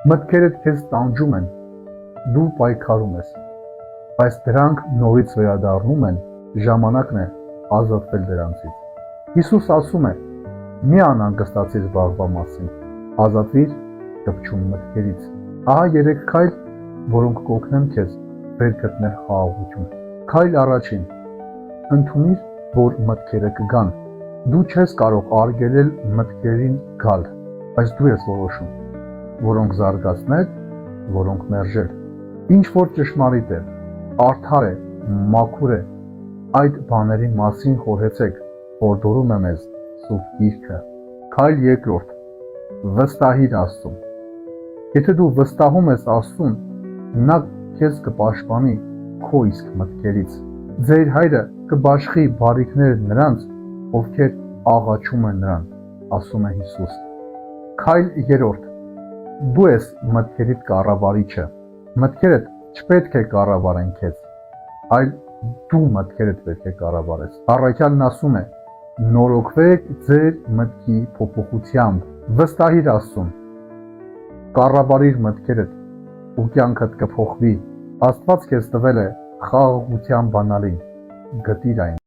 Մտքերդ քեզ տանջում են, դու պայքարում ես, բայց դրանք նորից վերադառնում են, ժամանակն է ազատվել դրանցից։ Հիսուս ասում է. մի անհանգստացիր վաղվա մասին, ազատվիր կպչուն մտքերից։ Ահա 3 քայլ, որոնք կօգնեն քեզ վեր գտնել խաղաղություն։ Քայլ առաջին. ընդունիր, որ մտքերը կգան։ Դու չես կարող արգելել մտքերին գալ, բայց դու ես որոշում, որոնք զարգացնել, որոնք մերժել։ Ինչ որ ճշմարիտ է, արդար է, մաքուր է, այդ բաների մասին խորհեցեք, հորդորում է մեզ Սուրբ Գիրքը։ Քայլ երկրորդ. վստահիր Աստծուն։ Եթե դու վստահում ես Աստծուն, նա քեզ կպաշտպանի քո իսկ մտքերից։ Ձեր հայրը կբաշխի բարիքները նրանց, ովքեր աղաչում են նրան, ասում է Հիսուս։ Քայլ երրորդ. դու ես մտքերիդ կառավարիչը։ Մտքերդ չպետք է կառավարեն քեզ, այլ դու մտքերդ պետք է կառավարես։ Առաքյալն ասում է. նորոգվեք ձեր մտքի փոփոխությամբ, վստահիր Աստծուն, կառավարիր մտքերդ ու կյանքդ կփոխվի։ Աստված քեզ տվել է խաղաղության բանալին, գտիր այն։